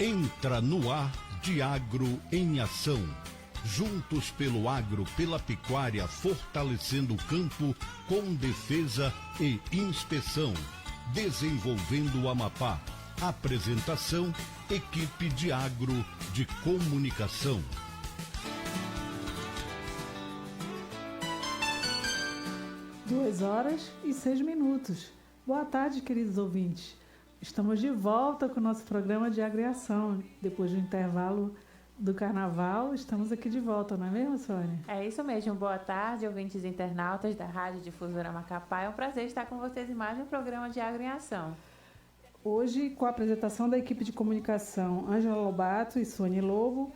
Entra no ar Diagro em Ação. Juntos pelo agro, pela pecuária, fortalecendo o campo com defesa e inspeção. Desenvolvendo o Amapá. Apresentação, equipe Diagro de Comunicação. Duas horas e 6 minutos. Boa tarde, queridos ouvintes. Estamos de volta com o nosso programa de agriação. Depois do intervalo do carnaval, estamos aqui de volta, não é mesmo, Sônia? É isso mesmo. Boa tarde, ouvintes internautas da Rádio Difusora Macapá. É um prazer estar com vocês em mais um programa de Agro em Ação. Hoje, com a apresentação da equipe de comunicação Ângela Lobato e Sônia Lobo,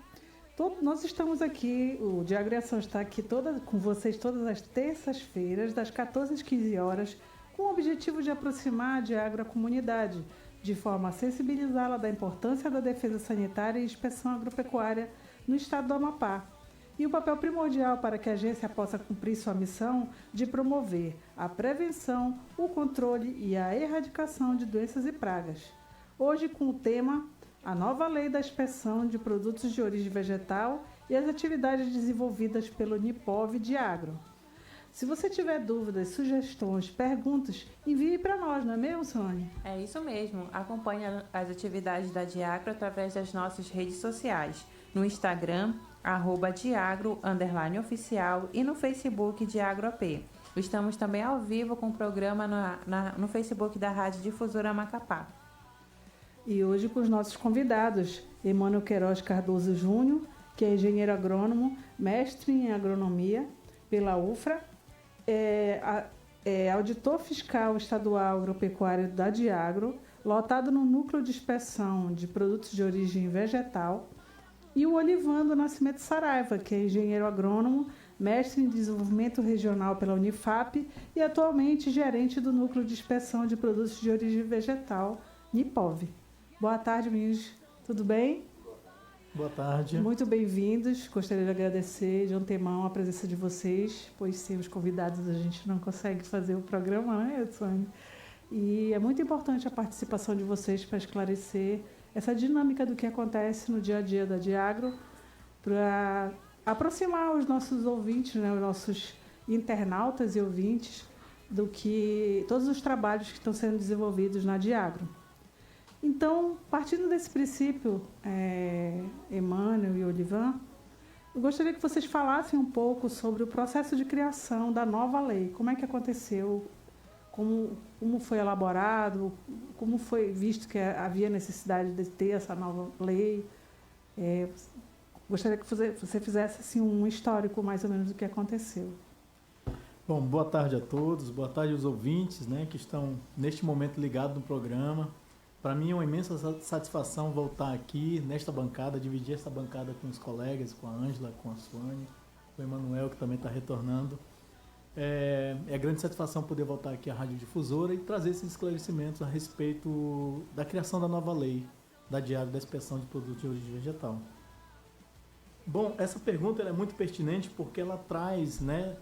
nós estamos aqui, o de Agriação está aqui com vocês todas as terças-feiras, das 14 às 15 horas, com o objetivo de aproximar a Diagro à comunidade, de forma a sensibilizá-la da importância da defesa sanitária e inspeção agropecuária no estado do Amapá. E o papel primordial para que a agência possa cumprir sua missão de promover a prevenção, o controle e a erradicação de doenças e pragas. Hoje com o tema a nova lei da inspeção de produtos de origem vegetal e as atividades desenvolvidas pelo Nipov Diagro. Se você tiver dúvidas, sugestões, perguntas, envie para nós, não é mesmo, Sônia? É isso mesmo. Acompanhe as atividades da Diagro através das nossas redes sociais. No Instagram, @diagro_oficial e no Facebook DiagroAP. Estamos também ao vivo com o programa no Facebook da Rádio Difusora Macapá. E hoje com os nossos convidados, Emmanuel Queiroz Cardoso Júnior, que é engenheiro agrônomo, mestre em agronomia pela UFRA, auditor fiscal estadual agropecuário da Diagro, lotado no núcleo de inspeção de produtos de origem vegetal, e o Olivando Nascimento Saraiva, que é engenheiro agrônomo, mestre em desenvolvimento regional pela Unifap e atualmente gerente do núcleo de inspeção de produtos de origem vegetal, Nipov. Boa tarde, meninos. Tudo bem? Boa tarde. Muito bem-vindos. Gostaria de agradecer de antemão a presença de vocês, pois sem os convidados a gente não consegue fazer o programa, né, Sônia? E é muito importante a participação de vocês para esclarecer essa dinâmica do que acontece no dia a dia da Diagro, para aproximar os nossos ouvintes, né, os nossos internautas e ouvintes, do que todos os trabalhos que estão sendo desenvolvidos na Diagro. Então, partindo desse princípio, Emmanuel e Olivan, eu gostaria que vocês falassem um pouco sobre o processo de criação da nova lei. Como é que aconteceu? Como foi elaborado? Como foi visto que havia necessidade de ter essa nova lei? Gostaria que você fizesse assim, um histórico mais ou menos do que aconteceu. Bom, boa tarde a todos, boa tarde aos ouvintes, né, que estão neste momento ligados no programa. Para mim é uma imensa satisfação voltar aqui nesta bancada, dividir essa bancada com os colegas, com a Ângela, com a Sônia, com o Emmanuel, que também está retornando. É grande satisfação poder voltar aqui à Rádio Difusora e trazer esses esclarecimentos a respeito da criação da nova lei da Diagro da inspeção de produtos de origem vegetal. Bom, essa pergunta é muito pertinente porque ela traz, né,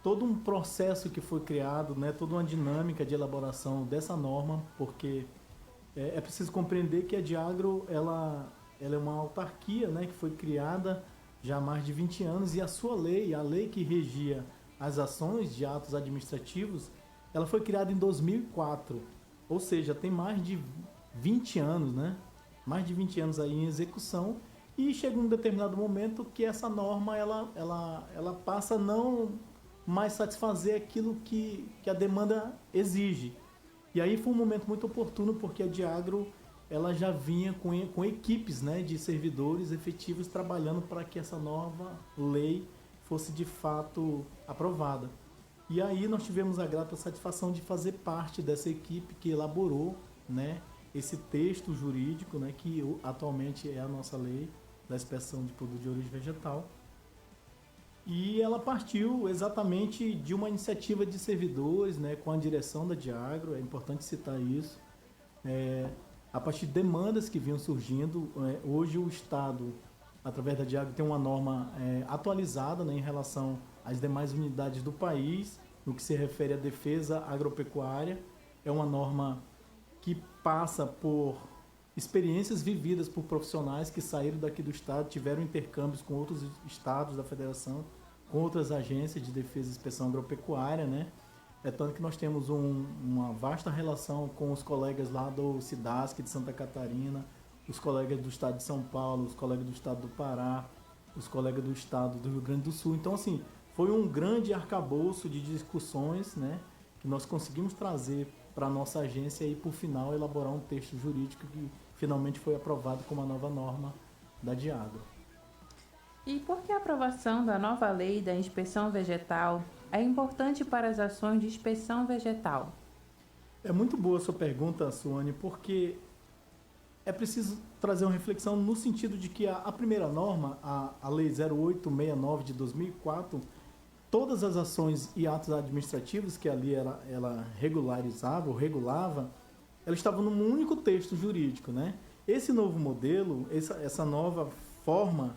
todo um processo que foi criado, né, toda uma dinâmica de elaboração dessa norma, porque é preciso compreender que a Diagro ela é uma autarquia, né, que foi criada já há mais de 20 anos e a sua lei, a lei que regia as ações de atos administrativos, ela foi criada em 2004, ou seja, tem mais de 20 anos, né? Mais de 20 anos aí em execução e chega um determinado momento que essa norma ela passa a não mais satisfazer aquilo que a demanda exige. E aí foi um momento muito oportuno porque a Diagro ela já vinha com equipes, né, de servidores efetivos trabalhando para que essa nova lei fosse de fato aprovada. E aí nós tivemos a grata satisfação de fazer parte dessa equipe que elaborou, né, esse texto jurídico, né, que atualmente é a nossa lei da inspeção de produtos de origem vegetal. E ela partiu exatamente de uma iniciativa de servidores, né, com a direção da Diagro, é importante citar isso, a partir de demandas que vinham surgindo. Hoje o Estado, através da Diagro, tem uma norma atualizada, né, em relação às demais unidades do país, no que se refere à defesa agropecuária. É uma norma que passa por experiências vividas por profissionais que saíram daqui do estado, tiveram intercâmbios com outros estados da federação, com outras agências de defesa e inspeção agropecuária, né? É tanto que nós temos uma vasta relação com os colegas lá do SIDASC de Santa Catarina, os colegas do estado de São Paulo, os colegas do estado do Pará, os colegas do estado do Rio Grande do Sul. Então, assim, foi um grande arcabouço de discussões, né, que nós conseguimos trazer para a nossa agência e, por final, elaborar um texto jurídico que finalmente foi aprovado como a nova norma da Diagro. E por que a aprovação da nova lei da inspeção vegetal é importante para as ações de inspeção vegetal? É muito boa a sua pergunta, Suane, porque é preciso trazer uma reflexão no sentido de que a primeira norma, a Lei 0869 de 2004, todas as ações e atos administrativos que ali ela regularizava ou regulava, ela estava num único texto jurídico, né? Esse novo modelo, essa nova forma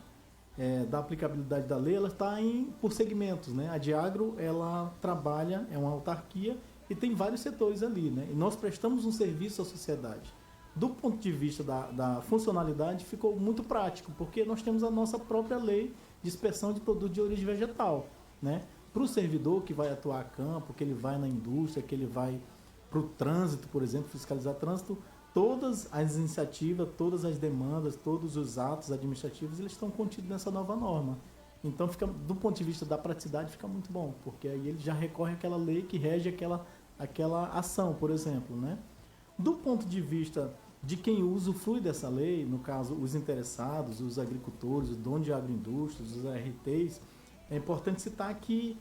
da aplicabilidade da lei, ela está por segmentos, né? A Diagro, ela trabalha, é uma autarquia e tem vários setores ali, né? E nós prestamos um serviço à sociedade. Do ponto de vista da funcionalidade, ficou muito prático, porque nós temos a nossa própria lei de inspeção de produtos de origem vegetal, né? Para o servidor que vai atuar a campo, que ele vai na indústria, que ele vai para o trânsito, por exemplo, fiscalizar trânsito, todas as iniciativas, todas as demandas, todos os atos administrativos, eles estão contidos nessa nova norma. Então, do ponto de vista da praticidade, fica muito bom, porque aí ele já recorre àquela lei que rege aquela ação, por exemplo, né? Do ponto de vista de quem usufrui dessa lei, no caso, os interessados, os agricultores, os donos de agroindústrias, os ARTs, é importante citar que,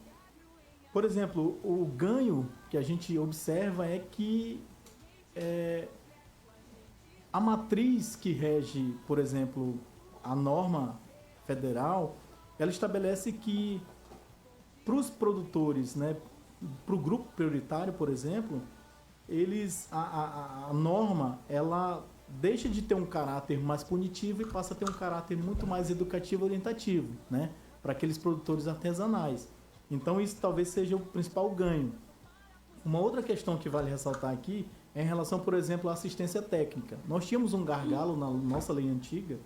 por exemplo, o ganho que a gente observa é que a matriz que rege, por exemplo, a norma federal, ela estabelece que para os produtores, né, para o grupo prioritário, por exemplo, a norma ela deixa de ter um caráter mais punitivo e passa a ter um caráter muito mais educativo e orientativo, né, para aqueles produtores artesanais. Então isso talvez seja o principal ganho. Uma outra questão que vale ressaltar aqui é em relação, por exemplo, à assistência técnica. Nós tínhamos um gargalo na nossa lei antiga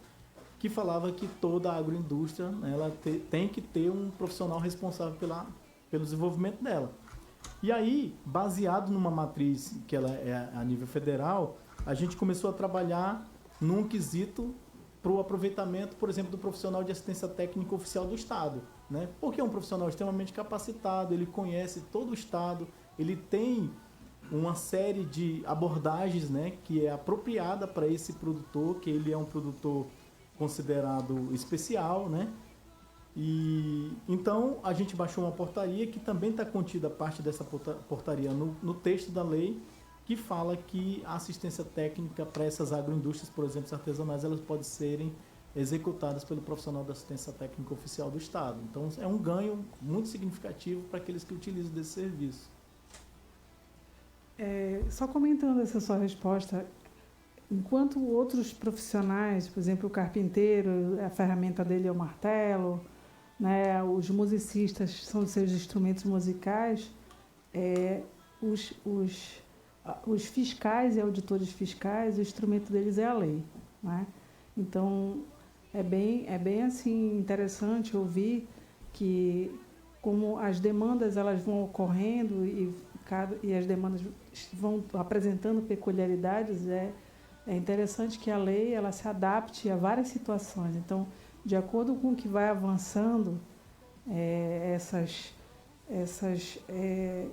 que falava que toda a agroindústria, né, ela tem que ter um profissional responsável pelo desenvolvimento dela. E aí, baseado numa matriz que ela é a nível federal, a gente começou a trabalhar num quesito para o aproveitamento, por exemplo, do profissional de assistência técnica oficial do Estado, né? Porque é um profissional extremamente capacitado, ele conhece todo o Estado, ele tem uma série de abordagens, né, que é apropriada para esse produtor, que ele é um produtor considerado especial, né? E então a gente baixou uma portaria que também está contida parte dessa portaria no texto da lei, que fala que a assistência técnica para essas agroindústrias, por exemplo, artesanais, elas podem serem executadas pelo profissional da assistência técnica oficial do Estado. Então é um ganho muito significativo para aqueles que utilizam desse serviço. Só comentando essa sua resposta, enquanto outros profissionais, por exemplo, o carpinteiro, a ferramenta dele é o martelo, né, os musicistas são os seus instrumentos musicais, os fiscais e auditores fiscais, o instrumento deles é a lei, né? Então, é bem assim, interessante ouvir que, como as demandas elas vão ocorrendo e as demandas vão apresentando peculiaridades, é interessante que a lei ela se adapte a várias situações. Então, de acordo com o que vai avançando,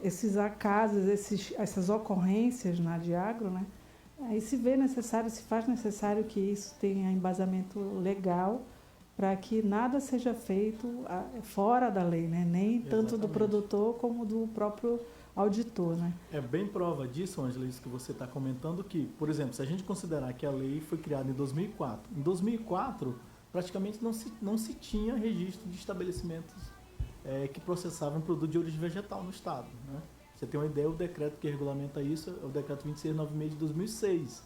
esses acasos, essas ocorrências na Diagro, né? Aí se faz necessário que isso tenha embasamento legal para que nada seja feito fora da lei, né? Nem tanto do produtor como do próprio auditor, né? É bem prova disso, Ângela, isso que você está comentando, que, por exemplo, se a gente considerar que a lei foi criada em 2004, em 2004 praticamente não se tinha registro de estabelecimentos que processavam produto de origem vegetal no Estado, né? Você tem uma ideia, o decreto que regulamenta isso é o decreto 2696 de 2006.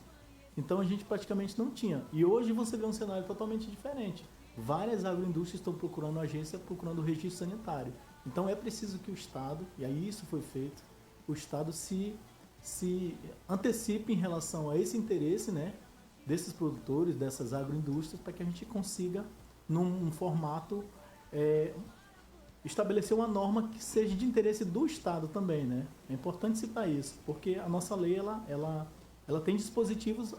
Então a gente praticamente não tinha. E hoje você vê um cenário totalmente diferente. Várias agroindústrias estão procurando agência, procurando o registro sanitário. Então é preciso que o Estado, e aí isso foi feito, o Estado se antecipe em relação a esse interesse, né? desses produtores, dessas agroindústrias, para que a gente consiga, num formato, estabelecer uma norma que seja de interesse do Estado também, né? É importante citar isso, porque a nossa lei ela tem dispositivos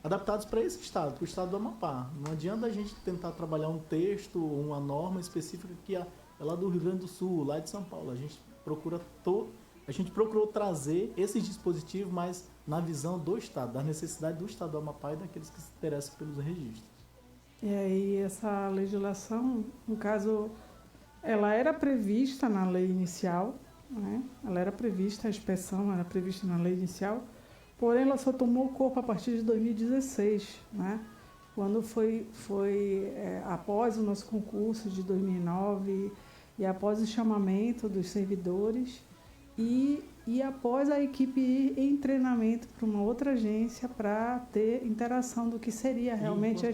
adaptados para esse Estado, para o Estado do Amapá. Não adianta a gente tentar trabalhar um texto ou uma norma específica que é lá do Rio Grande do Sul, lá de São Paulo. A gente procurou trazer esses dispositivos, mas na visão do Estado, da necessidade do Estado do Amapá e daqueles que se interessam pelos registros. E aí essa legislação, no caso, ela era prevista na lei inicial, né? Ela era prevista, a inspeção era prevista na lei inicial, porém ela só tomou corpo a partir de 2016, né? Quando foi após o nosso concurso de 2009 e após o chamamento dos servidores e após a equipe ir em treinamento para uma outra agência para ter interação do que seria realmente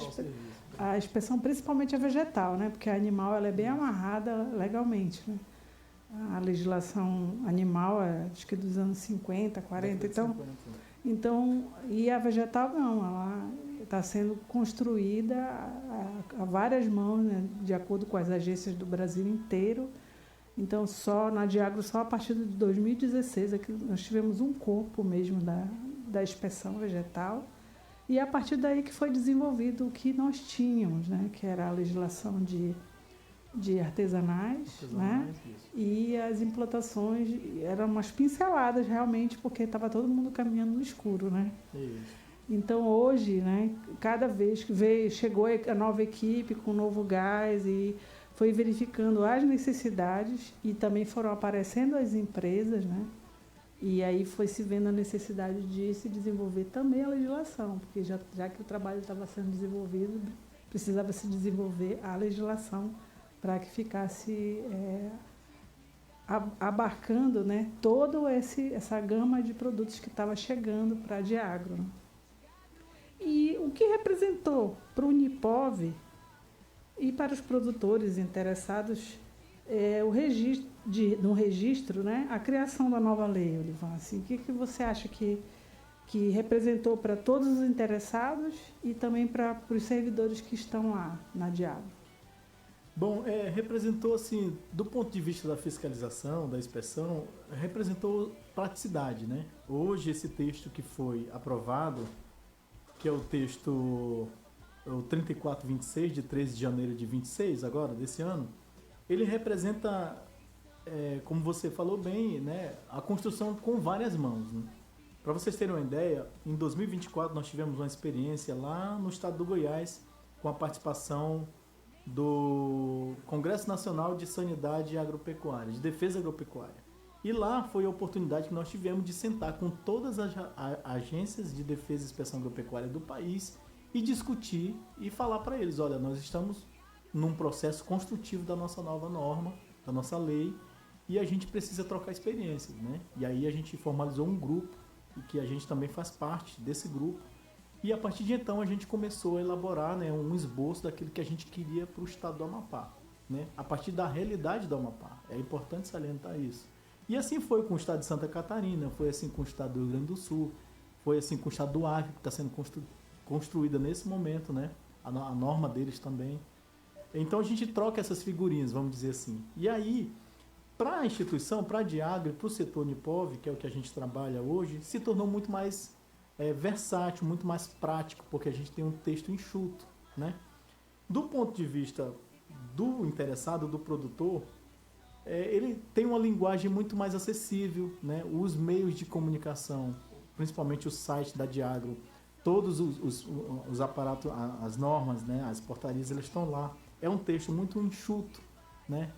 a inspeção, principalmente a vegetal, né? Porque a animal ela é bem amarrada legalmente, né? A legislação animal é, acho que dos anos 50, 40, então, e a vegetal não, ela está sendo construída a várias mãos, né? De acordo com as agências do Brasil inteiro. Então, só na Diagro, só a partir de 2016 é que nós tivemos um corpo mesmo da inspeção vegetal. E a partir daí que foi desenvolvido o que nós tínhamos, né? Que era a legislação de artesanais, né? E as implantações eram umas pinceladas realmente, porque estava todo mundo caminhando no escuro, né? Isso. Então, hoje, né, cada vez que chegou a nova equipe com um novo gás e foi verificando as necessidades e também foram aparecendo as empresas, né? E aí foi se vendo a necessidade de se desenvolver também a legislação, porque já que o trabalho estava sendo desenvolvido, precisava se desenvolver a legislação para que ficasse abarcando, né, toda essa gama de produtos que estava chegando para a Diagro. Né? E o que representou para o Unipov e para os produtores interessados no registro, né, a criação da nova lei, Olivan? Assim, o que você acha que representou para todos os interessados e também para os servidores que estão lá na Diagro? Bom, representou, assim, do ponto de vista da fiscalização, da inspeção, representou praticidade, né? Hoje, esse texto que foi aprovado, que é o texto o 3426, de 13 de janeiro de 26, agora, desse ano, ele representa, como você falou bem, né, a construção com várias mãos, né? Para vocês terem uma ideia, em 2024 nós tivemos uma experiência lá no estado do Goiás, com a participação do Congresso Nacional de Sanidade Agropecuária, de Defesa Agropecuária. E lá foi a oportunidade que nós tivemos de sentar com todas as agências de defesa e inspeção agropecuária do país e discutir e falar para eles, olha, nós estamos num processo construtivo da nossa nova norma, da nossa lei, e a gente precisa trocar experiências, né? E aí a gente formalizou um grupo, e que a gente também faz parte desse grupo, e a partir de então a gente começou a elaborar, né, um esboço daquilo que a gente queria para o estado do Amapá, né? A partir da realidade do Amapá. É importante salientar isso. E assim foi com o estado de Santa Catarina, foi assim com o estado do Rio Grande do Sul, foi assim com o estado do Acre, que está sendo construída nesse momento, né? A norma deles também. Então a gente troca essas figurinhas, vamos dizer assim. E aí, para a instituição, para a Diagro, para o setor Unipov, que é o que a gente trabalha hoje, se tornou muito mais versátil, muito mais prático, porque a gente tem um texto enxuto, né? Do ponto de vista do interessado, do produtor, ele tem uma linguagem muito mais acessível, né? Os meios de comunicação, principalmente o site da Diagro, todos os aparatos, as normas, né? As portarias, elas estão lá. É um texto muito enxuto, né?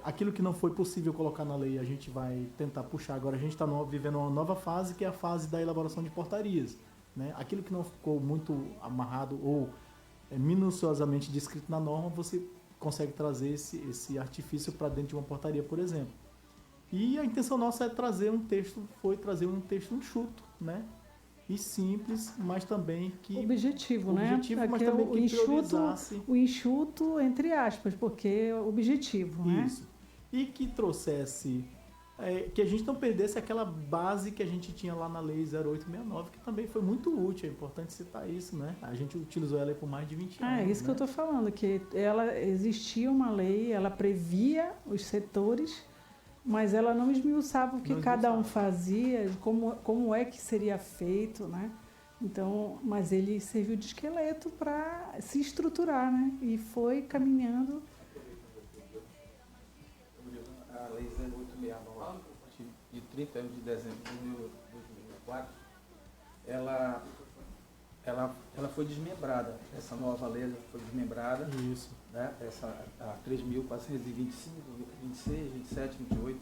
Aquilo que não foi possível colocar na lei, a gente vai tentar puxar. Agora a gente está vivendo uma nova fase, que é a fase da elaboração de portarias, né? Aquilo que não ficou muito amarrado ou minuciosamente descrito na norma, você consegue trazer esse artifício para dentro de uma portaria, por exemplo. E a intenção nossa é trazer um texto enxuto, né? E simples, mas também que... Objetivo, né? Mas também que priorizasse... O enxuto, entre aspas, porque é objetivo, né? Isso. E que trouxesse que a gente não perdesse aquela base que a gente tinha lá na Lei 0869, que também foi muito útil, é importante citar isso, né? A gente utilizou ela por mais de 20 anos. É isso, né? Que eu estou falando, que ela existia uma lei, ela previa os setores, mas ela não esmiuçava o que cada um fazia, como é que seria feito, né? Então, mas ele serviu de esqueleto para se estruturar, né? E foi caminhando. A Lei 0869, de 31 de dezembro de 2004, ela foi desmembrada. Essa nova lei foi desmembrada. Isso. Né? A 3.425, 26, 27, 28,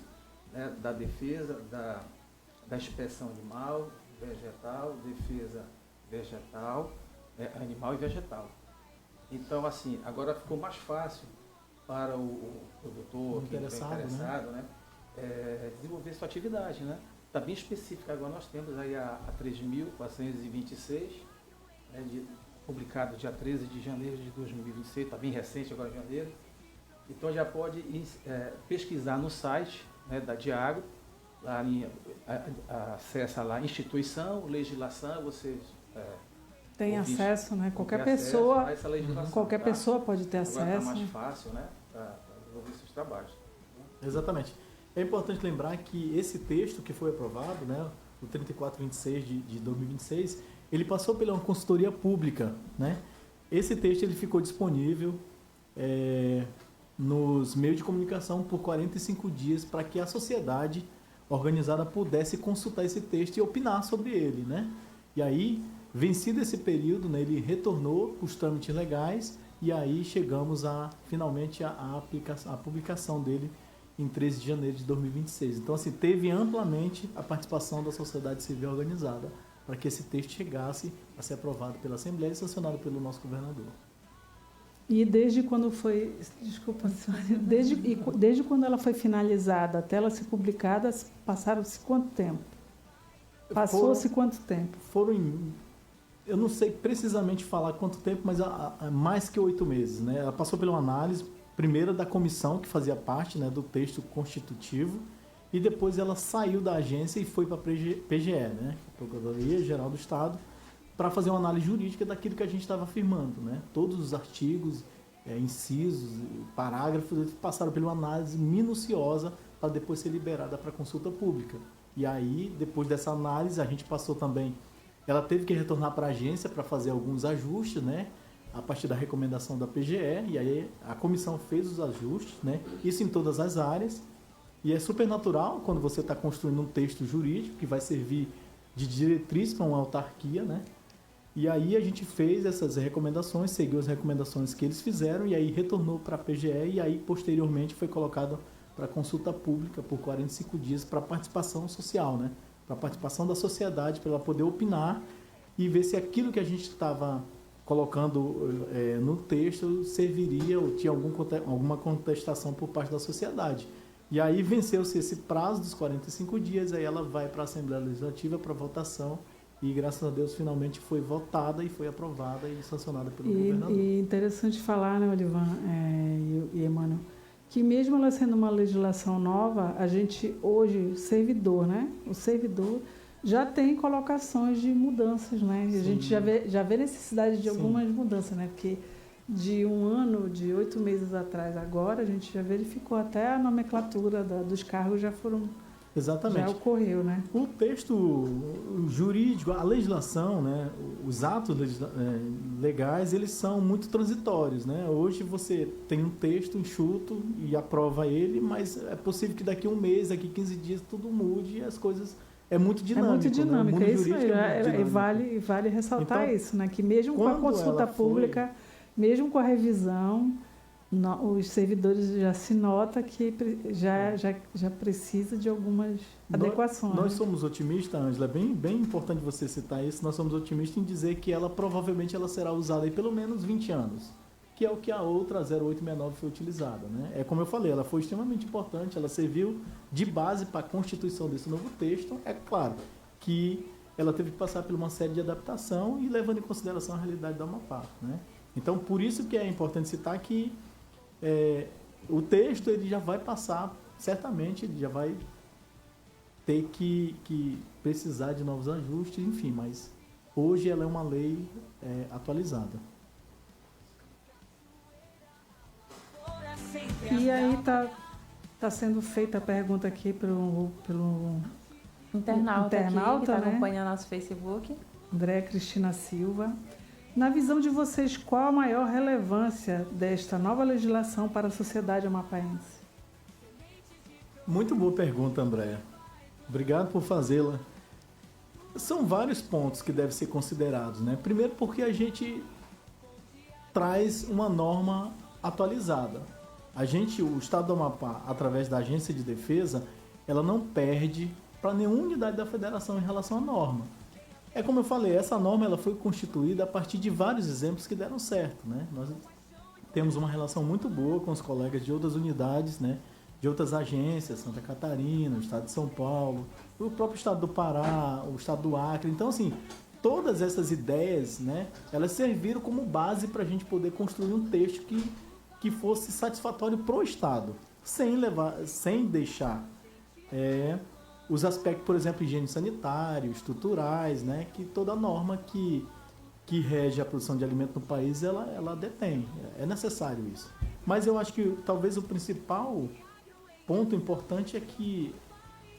né? Da defesa, da inspeção animal, vegetal, defesa vegetal, animal e vegetal. Então, assim, agora ficou mais fácil para o produtor, quem está interessado, né? Desenvolver sua atividade, né? Está bem específica. Agora nós temos aí a 3.426, né, publicado dia 13 de janeiro de 2026, está bem recente agora em janeiro. Então já pode pesquisar no site, né, da Diagro, lá acessa lá instituição, legislação, você tem acesso, né? Qualquer pessoa pode ter acesso. Agora está mais fácil, né, para desenvolver esses trabalhos. Exatamente. É importante lembrar que esse texto que foi aprovado, né, o 3426 de 2026, ele passou pela uma consultoria pública, né? Esse texto ele ficou disponível nos meios de comunicação por 45 dias para que a sociedade organizada pudesse consultar esse texto e opinar sobre ele, né? E aí, vencido esse período, né, ele retornou os trâmites legais e aí chegamos finalmente a publicação dele em 13 de janeiro de 2026. Então, assim, teve amplamente a participação da sociedade civil organizada para que esse texto chegasse a ser aprovado pela Assembleia e sancionado pelo nosso governador. E desde quando foi, desculpa, desde quando ela foi finalizada até ela ser publicada, passaram-se quanto tempo? Passou-se quanto tempo? Eu não sei precisamente falar quanto tempo, mas mais que 8 meses, né? Ela passou por uma análise, primeiro da comissão que fazia parte, né, do texto constitutivo, e depois ela saiu da agência e foi para a PGE, né, Procuradoria Geral do Estado, para fazer uma análise jurídica daquilo que a gente estava afirmando, né? Todos os artigos, incisos, parágrafos, eles passaram por uma análise minuciosa para depois ser liberada para consulta pública. E aí, depois dessa análise, a gente passou também... Ela teve que retornar para a agência para fazer alguns ajustes, né? A partir da recomendação da PGE, e aí a comissão fez os ajustes, né? Isso em todas as áreas. E é super natural quando você está construindo um texto jurídico que vai servir de diretriz para uma autarquia, né? E aí a gente fez essas recomendações, seguiu as recomendações que eles fizeram, e aí retornou para a PGE, e aí posteriormente foi colocado para consulta pública por 45 dias para participação social, né? Para participação da sociedade, para ela poder opinar e ver se aquilo que a gente estava colocando no texto serviria ou tinha alguma contestação por parte da sociedade. E aí venceu-se esse prazo dos 45 dias, aí ela vai para a Assembleia Legislativa para votação e, graças a Deus, finalmente foi votada e foi aprovada e sancionada pelo governador. E interessante falar, né, Olivan e Emmanuel, que mesmo ela sendo uma legislação nova, a gente hoje, o servidor já tem colocações de mudanças, né? E a gente já vê necessidade de algumas mudanças, né? Porque de um ano, de 8 meses atrás, agora, a gente já verificou até a nomenclatura dos cargos já Exatamente. Já ocorreu, né? O texto jurídico, a legislação, né, os atos legais, eles são muito transitórios, né? Hoje você tem um texto enxuto e aprova ele, mas é possível que daqui a um mês, daqui a 15 dias, tudo mude e as coisas... É muito dinâmico. É muito dinâmico, né? é isso aí. Vale ressaltar então, isso, né? Que mesmo com a consulta pública, mesmo com a revisão, os servidores já se nota que já precisa de algumas adequações. Nós somos otimistas, Ângela, é bem importante você citar isso, nós somos otimistas em dizer que ela provavelmente será usada aí pelo menos 20 anos, que é o que a outra 0869 foi utilizada, né? É como eu falei, ela foi extremamente importante, ela serviu de base para a constituição desse novo texto. É claro que ela teve que passar por uma série de adaptação e levando em consideração a realidade da Amapá, né? Então, por isso que é importante citar que o texto ele já vai passar, certamente, ele já vai ter que precisar de novos ajustes, enfim, mas hoje ela é uma lei atualizada. E aí tá sendo feita a pergunta aqui pelo Internauta aqui, que está né? acompanhando nosso Facebook. André Cristina Silva. Na visão de vocês, qual a maior relevância desta nova legislação para a sociedade amapaense? Muito boa pergunta, Andréa. Obrigado por fazê-la. São vários pontos que devem ser considerados, né? Primeiro porque a gente traz uma norma atualizada. O Estado do Amapá, através da Agência de Defesa, ela não perde para nenhuma unidade da federação em relação à norma. É como eu falei, essa norma ela foi constituída a partir de vários exemplos que deram certo, né? Nós temos uma relação muito boa com os colegas de outras unidades, né? De outras agências, Santa Catarina, o Estado de São Paulo, o próprio Estado do Pará, o Estado do Acre. Então, assim, todas essas ideias, né? Elas serviram como base para a gente poder construir um texto que fosse satisfatório para o Estado, sem deixar os aspectos, por exemplo, higiene sanitário, estruturais, né, que toda norma que rege a produção de alimento no país, ela detém. É necessário isso. Mas eu acho que talvez o principal ponto importante é que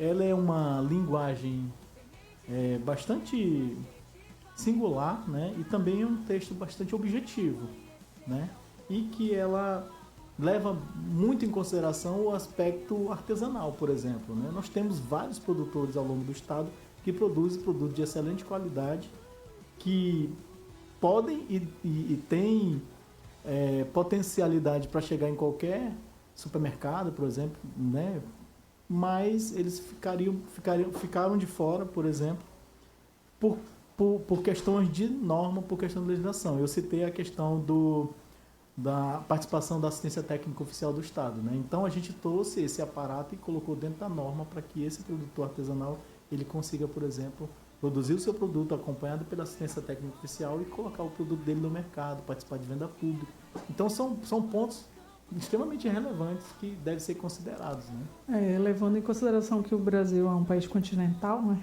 ela é uma linguagem bastante singular, né, e também é um texto bastante objetivo, né, e que ela leva muito em consideração o aspecto artesanal, por exemplo, né? Nós temos vários produtores ao longo do estado que produzem produtos de excelente qualidade, que podem e têm potencialidade para chegar em qualquer supermercado, por exemplo, né? Mas eles ficaram de fora, por exemplo, por questões de norma, por questão de legislação. Eu citei a questão da participação da assistência técnica oficial do Estado, né? Então a gente trouxe esse aparato e colocou dentro da norma para que esse produtor artesanal ele consiga, por exemplo, produzir o seu produto acompanhado pela assistência técnica oficial e colocar o produto dele no mercado, participar de venda pública. Então são pontos extremamente relevantes que devem ser considerados, né? Levando em consideração que o Brasil é um país continental, né?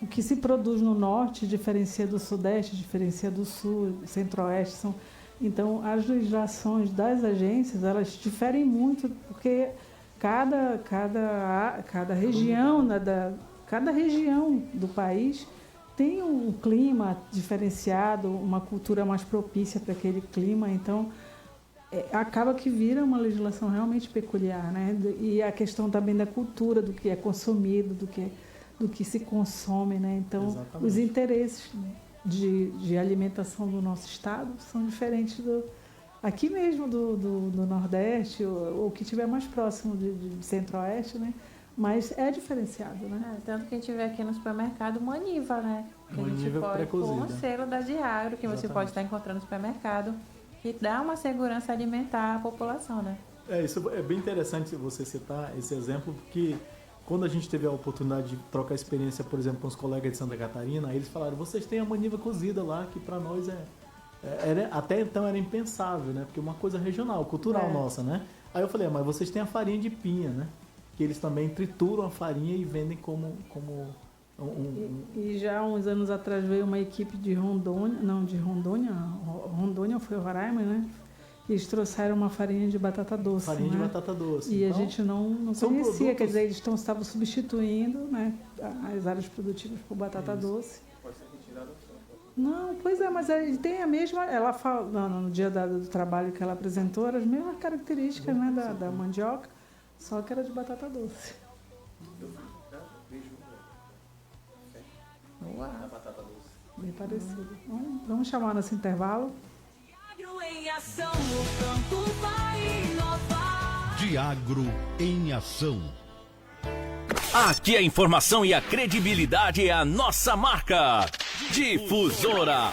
O que se produz no norte diferencia do sudeste, diferencia do sul, centro-oeste. Então, as legislações das agências, elas diferem muito, porque cada região, cada região do país tem um clima diferenciado, uma cultura mais propícia para aquele clima. Então, acaba que vira uma legislação realmente peculiar, né? E a questão também da cultura, do que é consumido, do que se consome, né? Então, exatamente, os interesses de alimentação do nosso estado são diferentes aqui mesmo do Nordeste, ou que estiver mais próximo de Centro-Oeste, né? Mas é diferenciado, né? Tanto que a gente vê aqui no supermercado Maniva, né? Que Maniva a gente pode pré-cozida. com o selo da Diagro, que você pode estar encontrando no supermercado, que dá uma segurança alimentar à população, né? Isso é bem interessante você citar esse exemplo, porque quando a gente teve a oportunidade de trocar experiência, por exemplo, com os colegas de Santa Catarina, eles falaram, vocês têm a Maniva cozida lá, que para nós até então era impensável, né? Porque é uma coisa regional, cultural nossa, né? Aí eu falei, mas vocês têm a farinha de pinha, né? Que eles também trituram a farinha e vendem como E já há uns anos atrás veio uma equipe de Rondônia, foi Roraima, né? Eles trouxeram uma farinha de batata doce. Farinha de batata doce. E então, a gente não conhecia, quer dizer, eles estavam substituindo, né, as áreas produtivas por batata doce. Pode ser retirado do campo. Não, pois é, mas ele tem a mesma. Ela fala, no dia do trabalho que ela apresentou, eram as mesmas características, né, da mandioca, só que era de batata doce. Uau. Da batata doce. Bem parecido. Vamos chamar nesse intervalo. Diagro em ação. Aqui a informação e a credibilidade é a nossa marca. Difusora.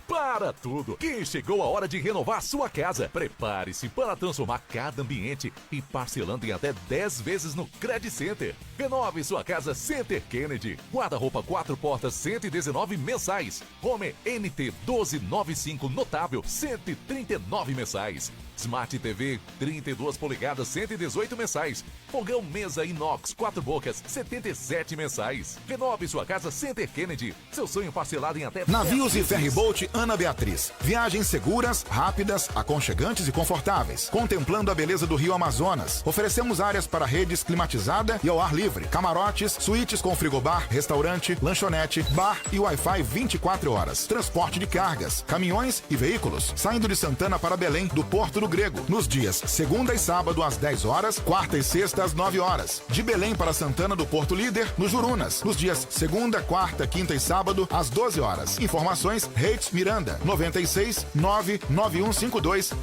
Para tudo, que chegou a hora de renovar sua casa. Prepare-se para transformar cada ambiente e parcelando em até 10 vezes no Credit Center. Renove sua casa Center Kennedy. Guarda-roupa 4 portas 119 mensais. Home NT 1295 notável 139 mensais. Smart TV 32 polegadas 118 mensais. Fogão mesa inox 4 bocas 77 mensais. Renove sua casa Center Kennedy. Seu sonho parcelado em até Navios e Ferryboat Ana Beatriz. Viagens seguras, rápidas, aconchegantes e confortáveis. Contemplando a beleza do Rio Amazonas. Oferecemos áreas para redes climatizada e ao ar livre. Camarotes, suítes com frigobar, restaurante, lanchonete, bar e Wi-Fi 24 horas. Transporte de cargas, caminhões e veículos. Saindo de Santana para Belém, do Porto do Grego. Nos dias segunda e sábado às 10 horas, quarta e sexta às 9 horas. De Belém para Santana do Porto Líder, no Jurunas. Nos dias segunda, quarta, quinta e sábado às 12 horas. Informações Reis Miranda 96 99152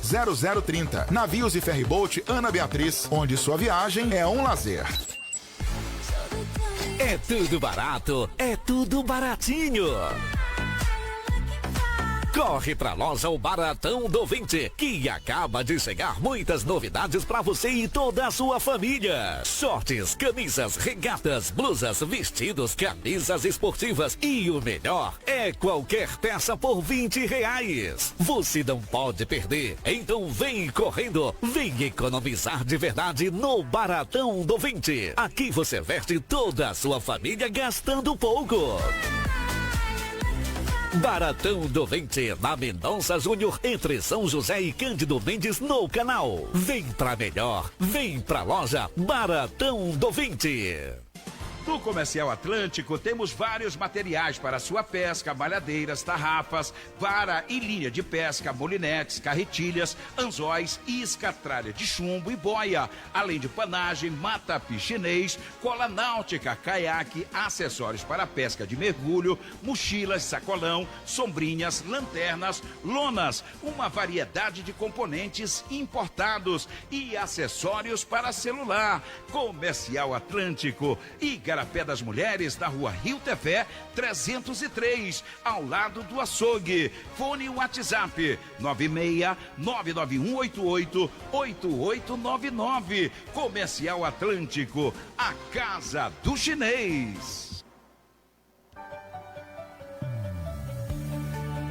0030. Navios e Ferryboat Ana Beatriz, onde sua viagem é um lazer. É tudo barato, é tudo baratinho. Corre pra loja O Baratão do 20, que acaba de chegar muitas novidades pra você e toda a sua família. Shorts, camisas, regatas, blusas, vestidos, camisas esportivas e o melhor é qualquer peça por R$20. Você não pode perder, então vem correndo, vem economizar de verdade no Baratão do 20. Aqui você veste toda a sua família gastando pouco. Baratão do 20, na Mendonça Júnior, entre São José e Cândido Mendes, no canal. Vem pra melhor, vem pra loja Baratão do 20. No Comercial Atlântico temos vários materiais para sua pesca, malhadeiras, tarrafas, vara e linha de pesca, molinetes, carretilhas, anzóis, isca, tralha de chumbo e boia, além de panagem, mata-pi chinês, cola náutica, caiaque, acessórios para pesca de mergulho, mochilas, sacolão, sombrinhas, lanternas, lonas, uma variedade de componentes importados e acessórios para celular. Comercial Atlântico e Igarapé das Mulheres, na rua Rio Tefé, 303, ao lado do açougue. Fone WhatsApp 96-99188-8899. Comercial Atlântico, a casa do chinês.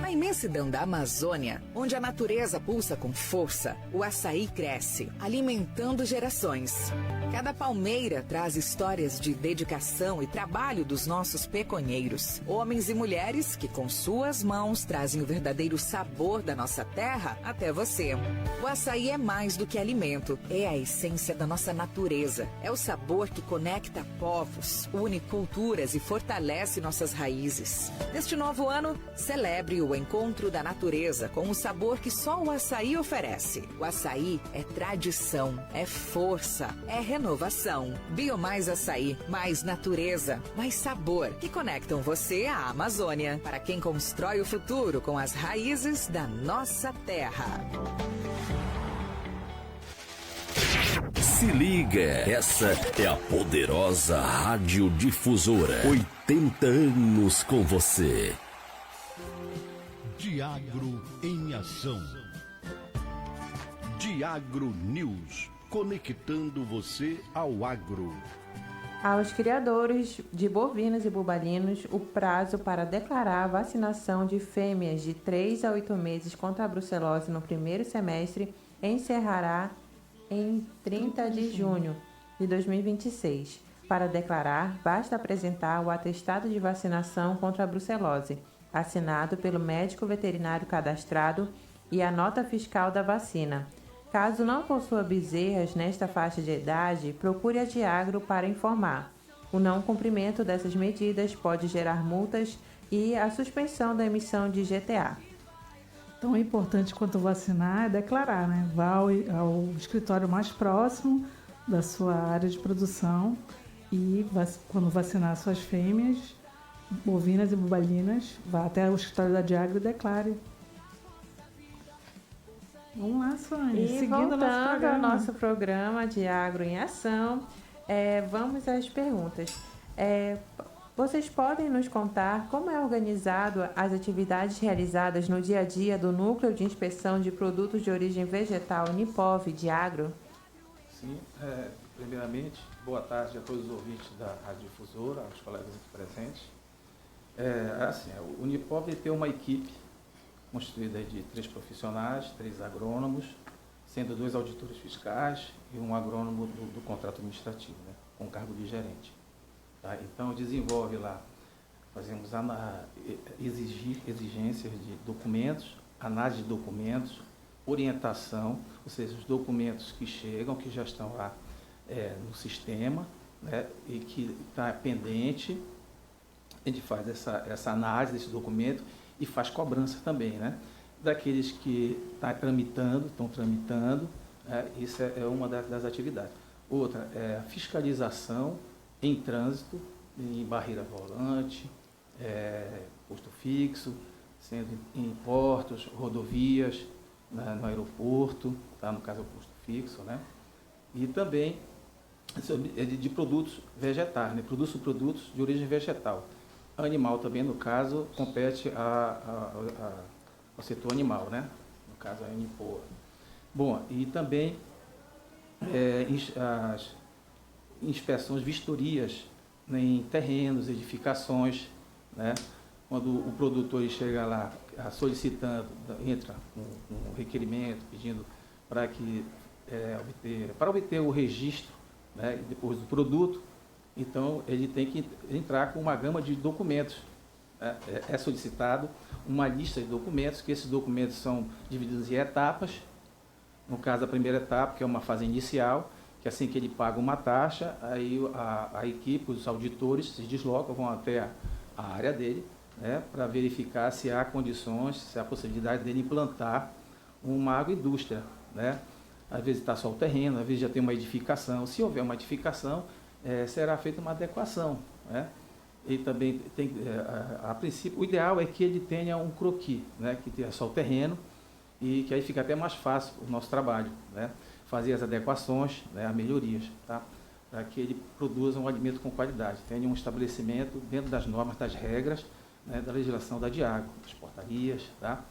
Na imensidão da Amazônia, onde a natureza pulsa com força, o açaí cresce, alimentando gerações. Cada palmeira traz histórias de dedicação e trabalho dos nossos peconheiros. Homens e mulheres que, com suas mãos, trazem o verdadeiro sabor da nossa terra até você. O açaí é mais do que alimento, é a essência da nossa natureza. É o sabor que conecta povos, une culturas e fortalece nossas raízes. Neste novo ano, celebre o encontro da natureza com o sabor que só o açaí oferece. O açaí é tradição, é força, é renovação. Biomais Açaí, mais natureza, mais sabor, que conectam você à Amazônia, para quem constrói o futuro com as raízes da nossa terra. Se liga, essa é a poderosa Radiodifusora. 80 anos com você. Diagro em ação. Diagro News, conectando você ao agro. Aos criadores de bovinos e bubalinos, o prazo para declarar a vacinação de fêmeas de 3 a 8 meses contra a brucelose no primeiro semestre encerrará em 30 de junho de 2026. Para declarar, basta apresentar o atestado de vacinação contra a brucelose, assinado pelo médico veterinário cadastrado, e a nota fiscal da vacina. Caso não possua bezerras nesta faixa de idade, procure a Diagro para informar. O não cumprimento dessas medidas pode gerar multas e a suspensão da emissão de GTA. Então é importante, quanto vacinar, é declarar, né? Vá ao escritório mais próximo da sua área de produção e, quando vacinar suas fêmeas, bovinas e bubalinas, vá até o escritório da Diagro e declare. Vamos lá, Sônia. E seguindo voltando ao nosso programa Diagro em Ação, vamos às perguntas. Vocês podem nos contar como é organizado as atividades realizadas no dia a dia do Núcleo de Inspeção de Produtos de Origem Vegetal Unipov Diagro? Sim, primeiramente, boa tarde a todos os ouvintes da Rádio Difusora, aos colegas aqui presentes. O Unipov tem uma equipe constituída de 3 profissionais, 3 agrônomos, sendo 2 auditores fiscais e um agrônomo do contrato administrativo, né, com cargo de gerente. Tá? Então, desenvolve lá, fazemos exigências de documentos, análise de documentos, orientação, ou seja, os documentos que chegam, que já estão lá no sistema, né, e que está pendente, a gente faz essa análise desse documento e faz cobrança também, né, daqueles que estão tramitando, isso é uma das atividades. Outra é a fiscalização em trânsito, em barreira volante, posto fixo, sendo em portos, rodovias, no aeroporto, tá? No caso é o posto fixo, né? E também de produtos vegetais, né? Produtos de origem vegetal. Animal também, no caso, compete ao setor animal, né? No caso, a ANIPOA. Bom, e também as inspeções, vistorias, né, em terrenos, edificações, né? Quando o produtor chega lá solicitando, entra um requerimento pedindo para que obter o registro, né, depois do produto, então ele tem que entrar com uma gama de documentos. É solicitado uma lista de documentos, que esses documentos são divididos em etapas. No caso, a primeira etapa, que é uma fase inicial, que assim que ele paga uma taxa, aí a equipe, os auditores se deslocam, vão até a área dele, né, para verificar se há condições, se há possibilidade dele implantar uma agroindústria, né? Às vezes está só o terreno, às vezes já tem uma edificação. Se houver uma edificação, será feita uma adequação, né? E também tem, a princípio, o ideal é que ele tenha um croquis, né, que tenha só o terreno, e que aí fica até mais fácil o nosso trabalho, né? Fazer as adequações, né, as melhorias, tá? Para que ele produza um alimento com qualidade, tenha um estabelecimento dentro das normas, das regras, né, da legislação da DIAGRO, das portarias, tá?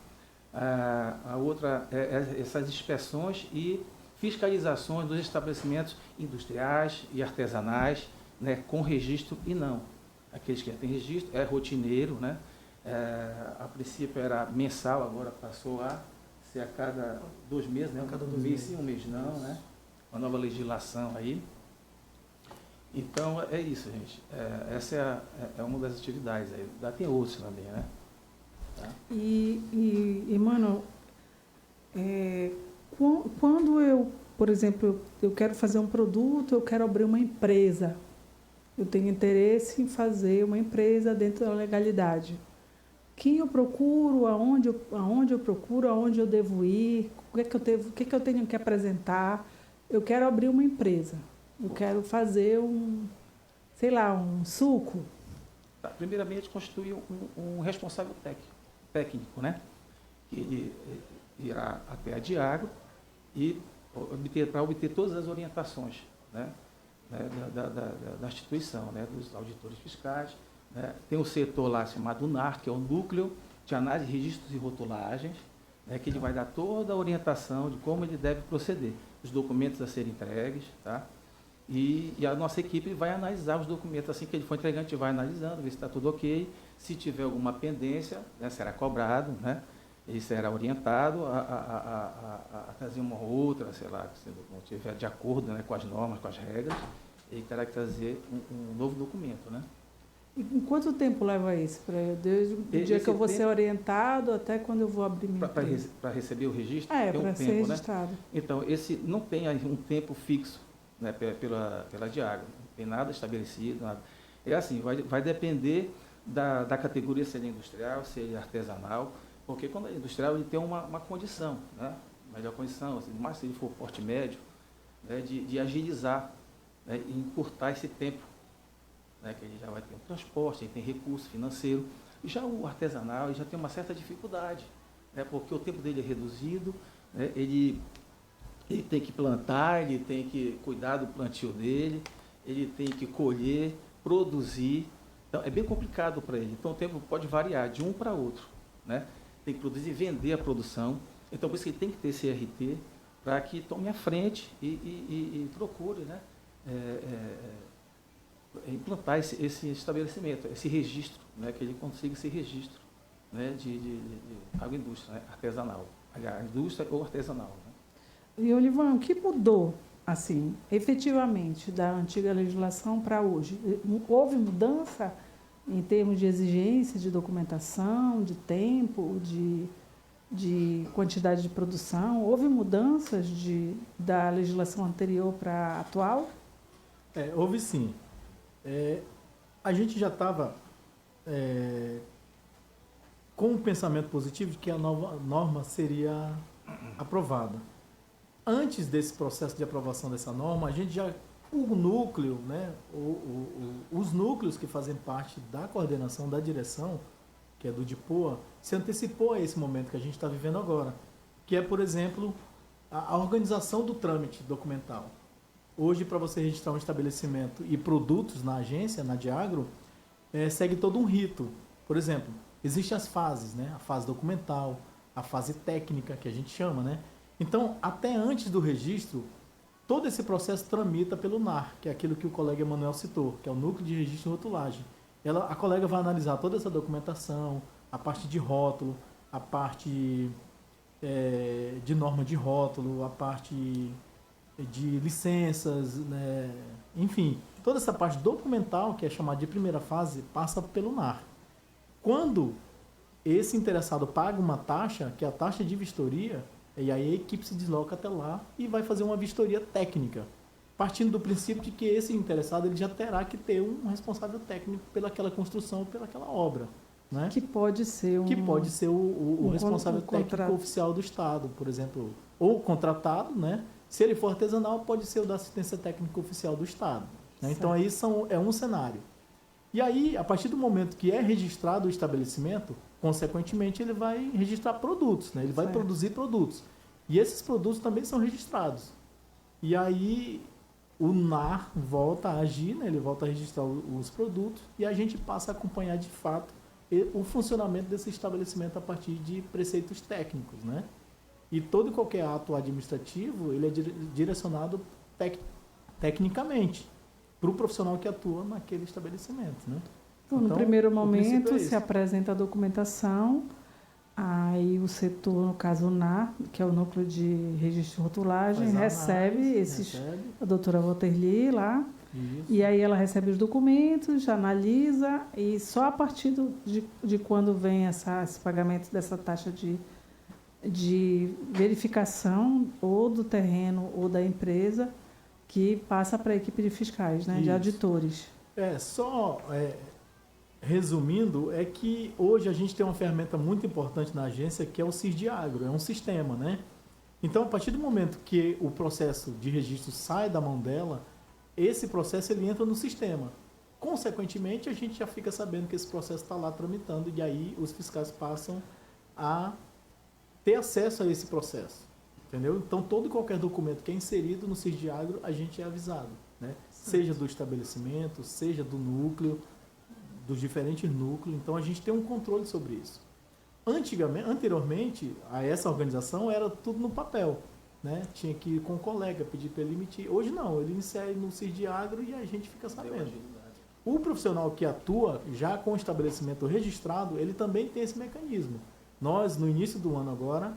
A outra é essas inspeções e fiscalizações dos estabelecimentos industriais e artesanais, né, com registro e não. Aqueles que já têm registro, é rotineiro, né? A princípio era mensal, agora passou a ser a cada 2 meses, né? Cada 2 meses sim, 1 mês não, né? Uma nova legislação aí. Então, é isso, gente. Essa é uma das atividades aí. Tem outros também, né? Tá? E mano, quando eu, por exemplo, eu quero fazer um produto, eu quero abrir uma empresa, eu tenho interesse em fazer uma empresa dentro da legalidade. Quem eu procuro, aonde eu procuro, aonde eu devo ir, o que eu tenho que apresentar? Eu quero abrir uma empresa. Eu quero fazer um suco. Tá, primeiramente, constituir um responsável técnico, né? Que ele irá até a DIAGRO e para obter todas as orientações, né? Da instituição, né? Dos auditores fiscais. Né? Tem um setor lá chamado NAR, que é o Núcleo de Análise, Registros e Rotulagens, né? Que ele vai dar toda a orientação de como ele deve proceder, os documentos a serem entregues, tá? E a nossa equipe vai analisar os documentos, assim que ele for entregue, a gente vai analisando, ver se está tudo ok. Se tiver alguma pendência, né, será cobrado, né? Ele será orientado a trazer uma outra, sei lá, se não estiver de acordo, né, com as normas, com as regras, ele terá que trazer um novo documento, né? E em quanto tempo leva isso? Desde o dia que eu vou ser orientado até quando eu vou abrir minha empresa? Para receber o registro? Para ser registrado. Né? Então, esse não tem um tempo fixo, né, pela DIAGRO, não tem nada estabelecido, nada. É assim, vai depender da categoria, se ele é industrial, se ele é artesanal, porque quando é industrial ele tem uma condição, né, melhor condição, assim, mais se ele for porte médio, né, de agilizar, né, e encurtar esse tempo, né, que ele já vai ter um transporte, ele tem recurso financeiro. Já o artesanal ele já tem uma certa dificuldade, né, porque o tempo dele é reduzido, né, ele tem que plantar, ele tem que cuidar do plantio dele, ele tem que colher, produzir. Então, é bem complicado para ele. Então, o tempo pode variar de um para outro, né? Tem que produzir e vender a produção. Então, por isso que ele tem que ter esse RT para que tome a frente e procure, né, implantar esse estabelecimento, esse registro, né, que ele consiga esse registro, né, de agroindústria, né, artesanal. Aliás, indústria ou artesanal. Né? E, Olivan, o que mudou, assim, efetivamente, da antiga legislação para hoje? Houve mudança em termos de exigência de documentação, de tempo, de quantidade de produção? Houve mudanças da legislação anterior para a atual? Houve sim. A gente já estava com um pensamento positivo de que a nova norma seria aprovada. Antes desse processo de aprovação dessa norma, a gente já, o núcleo, né, os núcleos que fazem parte da coordenação, da direção, que é do DIPOA, se antecipou a esse momento que a gente está vivendo agora, que é, por exemplo, a organização do trâmite documental. Hoje, para você registrar um estabelecimento e produtos na agência, na Diagro, segue todo um rito. Por exemplo, existem as fases, né? A fase documental, a fase técnica, que a gente chama, né? Então, até antes do registro, todo esse processo tramita pelo NAR, que é aquilo que o colega Emanuel citou, que é o Núcleo de Registro e Rotulagem. A colega vai analisar toda essa documentação, a parte de rótulo, a parte de norma de rótulo, a parte de licenças, né? Enfim, toda essa parte documental, que é chamada de primeira fase, passa pelo NAR. Quando esse interessado paga uma taxa, que é a taxa de vistoria, e aí a equipe se desloca até lá e vai fazer uma vistoria técnica, partindo do princípio de que esse interessado ele já terá que ter um responsável técnico pelaquela construção, pelaquela obra. Né? Que pode ser o responsável técnico oficial do Estado, por exemplo, ou contratado, né? Se ele for artesanal, pode ser o da assistência técnica oficial do Estado. Né? Então, aí é um cenário. E aí, a partir do momento que é registrado o estabelecimento, consequentemente, ele vai registrar produtos, né? Ele vai produzir produtos. E esses produtos também são registrados. E aí, o NAR volta a agir, né? Ele volta a registrar os produtos e a gente passa a acompanhar, de fato, o funcionamento desse estabelecimento a partir de preceitos técnicos, né? E todo e qualquer ato administrativo, ele é direcionado tecnicamente para o profissional que atua naquele estabelecimento, né? Então, no primeiro momento, se apresenta a documentação, aí o setor, no caso o NAR, que é o Núcleo de Registro e Rotulagem, recebe a doutora Walterli lá, e aí ela recebe os documentos, analisa, e só a partir de quando vem esse pagamento dessa taxa de verificação ou do terreno ou da empresa, que passa para a equipe de fiscais, né, de auditores. Resumindo, é que hoje a gente tem uma ferramenta muito importante na agência, que é o CISDiagro, é um sistema, né? Então, a partir do momento que o processo de registro sai da mão dela, esse processo ele entra no sistema. Consequentemente, a gente já fica sabendo que esse processo está lá tramitando, e aí os fiscais passam a ter acesso a esse processo, entendeu? Então, todo e qualquer documento que é inserido no CISDiagro, a gente é avisado, né? Seja do estabelecimento, seja do núcleo, dos diferentes núcleos, então a gente tem um controle sobre isso. Anteriormente, a essa organização era tudo no papel, né? Tinha que ir com o colega, pedir para ele emitir. Hoje não, ele insere no CISDiagro e a gente fica sabendo. O profissional que atua já com o estabelecimento registrado, ele também tem esse mecanismo. Nós, no início do ano agora,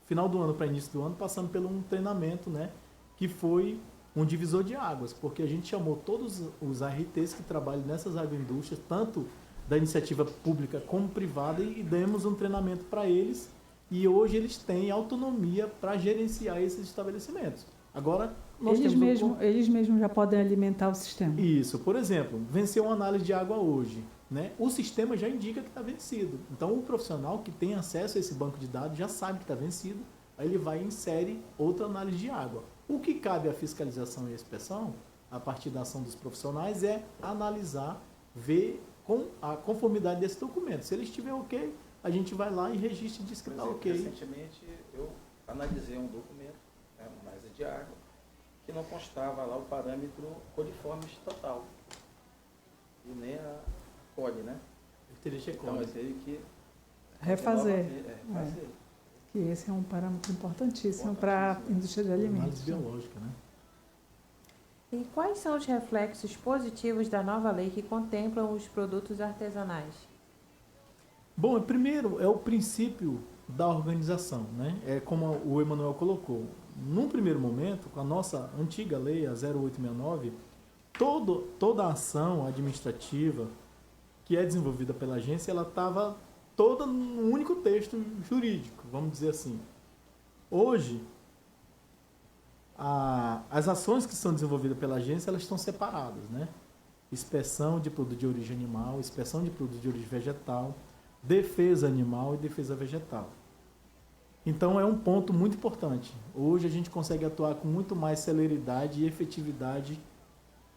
final do ano para início do ano, passamos por um treinamento, né? Que foi um divisor de águas, porque a gente chamou todos os ARTs que trabalham nessas agroindústrias, tanto da iniciativa pública como privada, e demos um treinamento para eles, e hoje eles têm autonomia para gerenciar esses estabelecimentos. Agora, eles mesmos já podem alimentar o sistema. Isso. Por exemplo, venceu uma análise de água hoje, né? O sistema já indica que está vencido. Então, o profissional que tem acesso a esse banco de dados já sabe que está vencido, aí ele vai e insere outra análise de água. O que cabe à fiscalização e à inspeção, a partir da ação dos profissionais, é analisar, ver com a conformidade desse documento. Se ele estiver ok, a gente vai lá e registra e diz que está ok. Recentemente, eu analisei um documento, uma análise de água, que não constava lá o parâmetro coliformes total. E nem a COD, né? Então, eu teria que refazer. Que esse é um parâmetro importantíssimo para a indústria de alimentos. Análise biológica, né? E quais são os reflexos positivos da nova lei que contemplam os produtos artesanais? Bom, primeiro é o princípio da organização, né? É como o Emanuel colocou. num primeiro momento, com a nossa antiga lei, a 0869, toda a ação administrativa que é desenvolvida pela agência, ela estava toda num único texto jurídico, vamos dizer assim. Hoje, as ações que são desenvolvidas pela agência, elas estão separadas, né? Inspeção de produto de origem animal, inspeção de produto de origem vegetal, defesa animal e defesa vegetal. Então é um ponto muito importante. Hoje a gente consegue atuar com muito mais celeridade e efetividade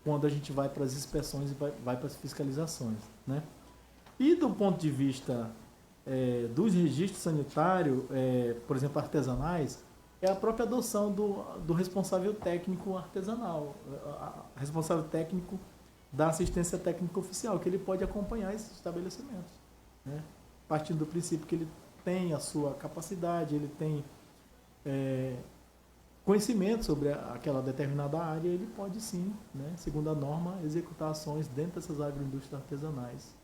quando a gente vai para as inspeções e vai para as fiscalizações, né? E do ponto de vista dos registros sanitários, por exemplo, artesanais, é a própria adoção do responsável técnico artesanal, responsável técnico da assistência técnica oficial, que ele pode acompanhar esses estabelecimentos, né? Partindo do princípio que ele tem a sua capacidade, ele tem conhecimento sobre aquela determinada área, ele pode sim, né, segundo a norma, executar ações dentro dessas agroindústrias artesanais,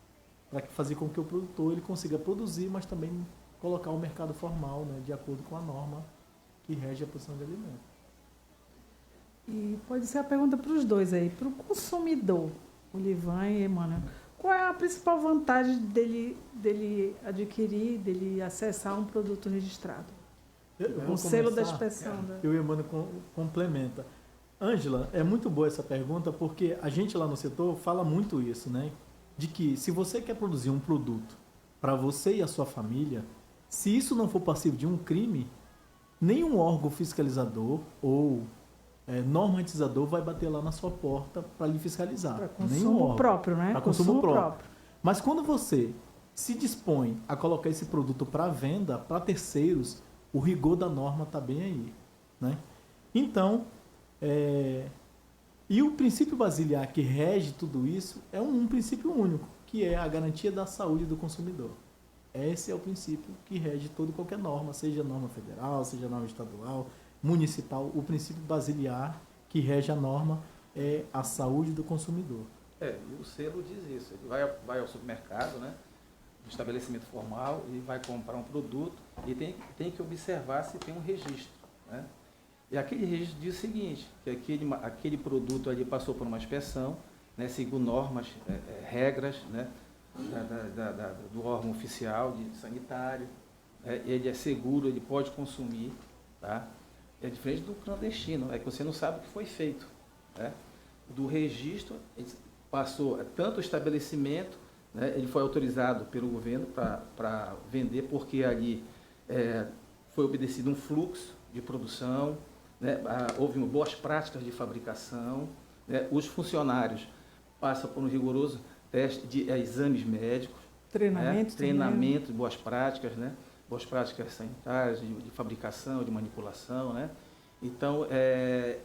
para fazer com que o produtor ele consiga produzir, mas também colocar o mercado formal, né, de acordo com a norma que rege a produção de alimentos. E pode ser a pergunta para os dois aí. Para o consumidor, Olivan e Emmanuel, qual é a principal vantagem dele adquirir, dele acessar um produto registrado? O selo da inspeção. Eu e o Emmanuel complementa. Ângela, é muito boa essa pergunta, porque a gente lá no setor fala muito isso, né? De que se você quer produzir um produto para você e a sua família, se isso não for passível de um crime, nenhum órgão fiscalizador ou normatizador vai bater lá na sua porta para lhe fiscalizar. Para consumo próprio, né? Para consumo próprio. Mas quando você se dispõe a colocar esse produto para venda, para terceiros, o rigor da norma está bem aí, né? Então, e o princípio basilar que rege tudo isso é um princípio único, que é a garantia da saúde do consumidor. Esse é o princípio que rege toda e qualquer norma, seja norma federal, seja norma estadual, municipal. O princípio basilar que rege a norma é a saúde do consumidor. E o selo diz isso. Ele vai ao supermercado, né, no estabelecimento formal, e vai comprar um produto e tem que observar se tem um registro, né? E aquele registro diz o seguinte, que aquele produto ali passou por uma inspeção, né, segundo normas, regras, né, do órgão oficial de sanitário, ele é seguro, ele pode consumir, tá? É diferente do clandestino, que você não sabe o que foi feito, né? Do registro, ele passou tanto o estabelecimento, né, ele foi autorizado pelo governo para vender, porque ali foi obedecido um fluxo de produção, né, houve boas práticas de fabricação, né, os funcionários passam por um rigoroso teste de exames médicos, treinamento, boas práticas, né, boas práticas sanitárias, de fabricação, de manipulação, né? Então,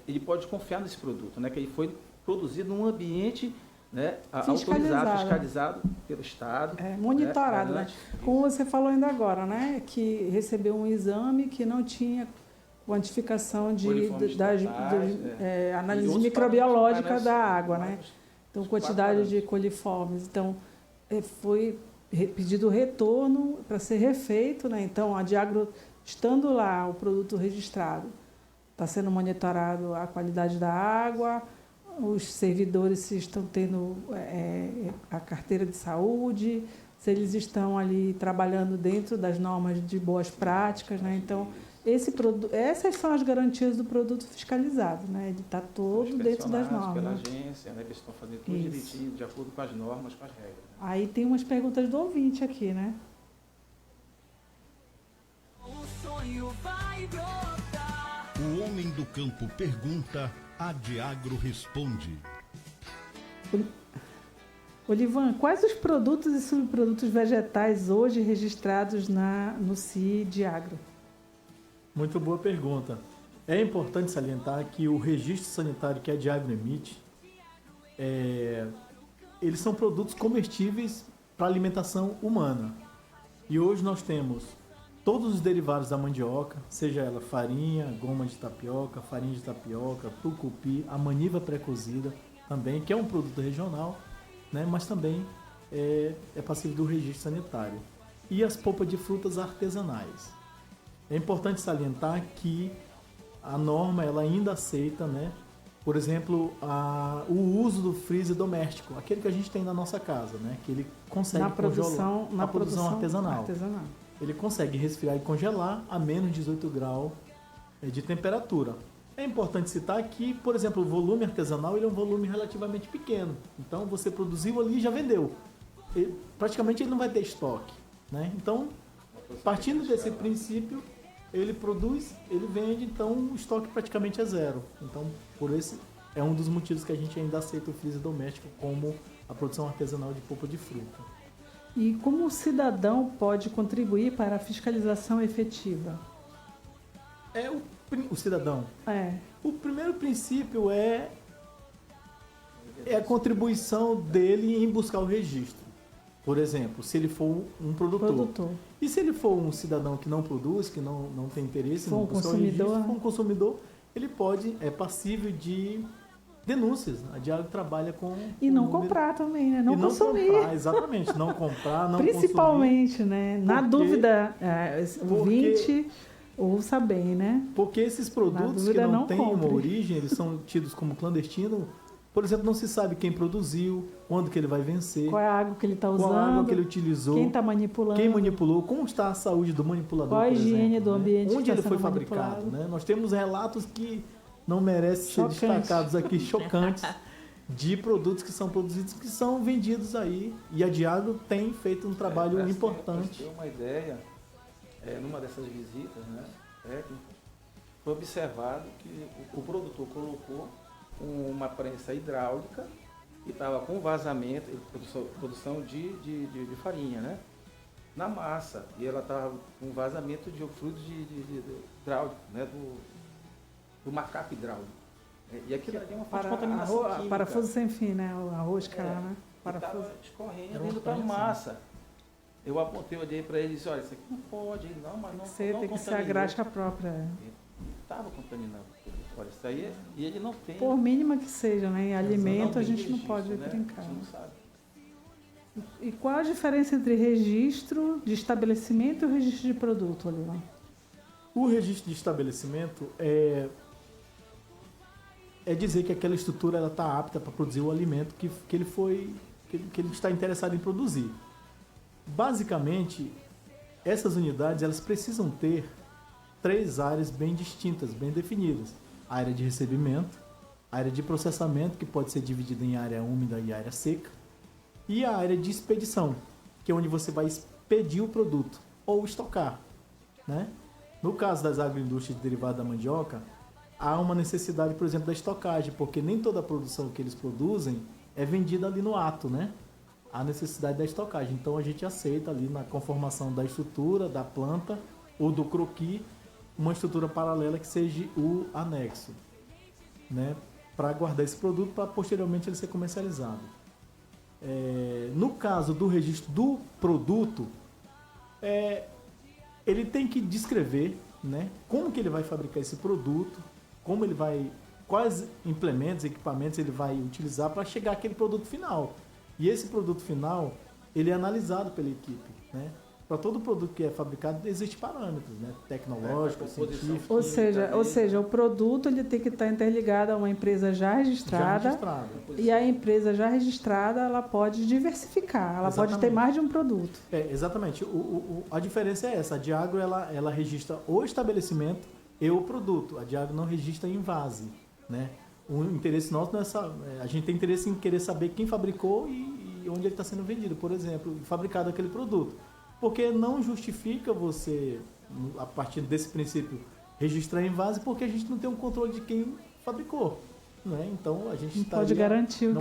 ele pode confiar nesse produto, né, que ele foi produzido num ambiente, né, autorizado, fiscalizado pelo Estado. Monitorado, né? Como você falou ainda agora, né, que recebeu um exame que não tinha quantificação análise microbiológica da água, né? Então, quantidade de coliformes. Então, foi pedido retorno para ser refeito, né? Então, a Diagro, estando lá, o produto registrado, está sendo monitorado a qualidade da água, os servidores se estão tendo a carteira de saúde, se eles estão ali trabalhando dentro das normas de boas práticas, né? Então, essas são as garantias do produto fiscalizado, né? Ele está todo dentro das normas. Pela agência, né? Eles estão fazendo tudo direitinho, de acordo com as normas, com as regras. Né? Aí tem umas perguntas do ouvinte aqui, né? O homem do campo pergunta, a Diagro responde. Olivan, quais os produtos e subprodutos vegetais hoje registrados no CIE Diagro? Muito boa pergunta. É importante salientar que o registro sanitário que a Diagro emite, eles são produtos comestíveis para alimentação humana. E hoje nós temos todos os derivados da mandioca, seja ela farinha, goma de tapioca, farinha de tapioca, tucupi, a maniva pré-cozida também, que é um produto regional, né, mas também é passível do registro sanitário. E as polpas de frutas artesanais. É importante salientar que a norma ela ainda aceita, né? Por exemplo, o uso do freezer doméstico, aquele que a gente tem na nossa casa, né? Que ele consegue na produção artesanal. Ele consegue resfriar e congelar a menos 18 graus de temperatura. É importante citar que, por exemplo, o volume artesanal ele é um volume relativamente pequeno. Então, você produziu ali e já vendeu. Praticamente ele não vai ter estoque, né? Então, partindo desse princípio, ele produz, ele vende, então o estoque praticamente é zero. Então, por esse é um dos motivos que a gente ainda aceita o freezer doméstico como a produção artesanal de polpa de fruta. E como o cidadão pode contribuir para a fiscalização efetiva? O cidadão. É. O primeiro princípio é a contribuição dele em buscar o registro. Por exemplo, se ele for um produtor. E se ele for um cidadão que não produz, que não tem interesse em buscar o registro, for um consumidor, ele é passível de denúncias. A Diagro trabalha com... E não comprar também, né? Não consumir. Não comprar, exatamente. Não comprar, não principalmente, consumir. Né? Na dúvida, ouvinte, ouça bem, né? Porque esses produtos que não têm uma origem, eles são tidos como clandestinos. Por exemplo, não se sabe quem produziu, quando que ele vai vencer. Qual é a água que ele está usando. Qual a água que ele utilizou. Quem está manipulando. Quem manipulou, como está a saúde do manipulador, qual a higiene do ambiente onde ele foi fabricado. Né? Nós temos relatos que não merecem ser destacados aqui, chocantes, de produtos que são produzidos, que são vendidos aí. E a Diagro tem feito um trabalho importante. Para ter uma ideia, numa dessas visitas, né, foi observado que o produtor colocou uma prensa hidráulica e estava com vazamento, produção de farinha, né? Na massa. E ela estava com vazamento de fluido de hidráulico, né? Do macaco hidráulico. E aquilo ali é uma contaminação química. Parafuso sem fim, né? O rosca lá, né? Parafuso escorrendo, indo para a massa. Eu apontei, olhei para ele e disse, olha, isso aqui não pode, não, mas não tem que ser a graxa própria. Estava contaminando. Olha, isso aí, e ele não tem... Por mínima que seja, né? Em alimento a gente não pode brincar. A gente não sabe. E qual a diferença entre registro de estabelecimento e o registro de produto, Olivão? O registro de estabelecimento é dizer que aquela estrutura está apta para produzir o alimento que ele está interessado em produzir. Basicamente, essas unidades elas precisam ter 3 áreas bem distintas, bem definidas. A área de recebimento, a área de processamento, que pode ser dividida em área úmida e área seca, e a área de expedição, que é onde você vai expedir o produto ou estocar, né? No caso das agroindústrias derivadas da mandioca, há uma necessidade, por exemplo, da estocagem, porque nem toda a produção que eles produzem é vendida ali no ato, né? Há necessidade da estocagem. Então a gente aceita ali na conformação da estrutura, da planta ou do croquis, uma estrutura paralela que seja o anexo, né? Para guardar esse produto para posteriormente ele ser comercializado. No caso do registro do produto, ele tem que descrever, né, como que ele vai fabricar esse produto, quais implementos, equipamentos ele vai utilizar para chegar àquele produto final. E esse produto final, ele é analisado pela equipe, né? Para todo produto que é fabricado, existem parâmetros, né? Tecnológicos, científicos. Ou seja, o produto ele tem que estar interligado a uma empresa já registrada. E a empresa já registrada, ela pode diversificar, ela pode ter mais de um produto. Exatamente. A diferença é essa. A Diagro, ela registra o estabelecimento e o produto. A Diagro não registra invase, né? O interesse nosso não é a gente tem interesse em querer saber quem fabricou e onde ele está sendo vendido, por exemplo, fabricado aquele produto. Porque não justifica você, a partir desse princípio, registrar em invase, porque a gente não tem um controle de quem fabricou. Né? Então a gente não pode garantir o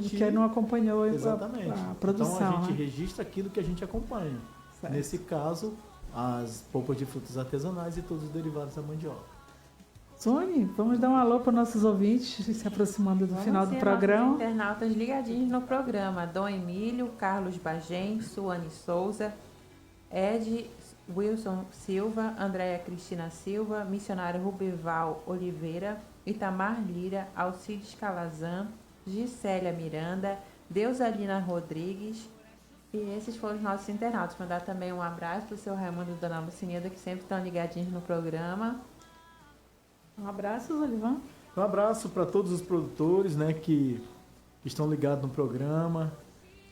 que não acompanhou a produção. Então a gente registra aquilo que a gente acompanha. Certo. Nesse caso, as polpas de frutas artesanais e todos os derivados da mandioca. Sônia, vamos dar um alô para os nossos ouvintes, se aproximando do final do programa. Internautas ligadinhos no programa. Dom Emílio, Carlos Bagem, Suane Souza, Ed Wilson Silva, Andréia Cristina Silva, missionário Rubival Oliveira, Itamar Lira, Alcides Calazan, Gisélia Miranda, Deusalina Rodrigues. E esses foram os nossos internautas. Mandar também um abraço para o seu Raimundo e Dona Lucinilda, que sempre estão ligadinhos no programa. Um abraço, Olivan. Um abraço para todos os produtores, né, que estão ligados no programa,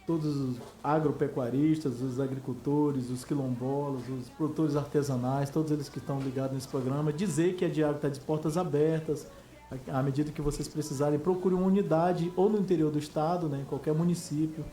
todos os agropecuaristas, os agricultores, os quilombolas, os produtores artesanais, todos eles que estão ligados nesse programa. Dizer que a Diagro está de portas abertas. À medida que vocês precisarem, procure uma unidade ou no interior do estado, né, em qualquer município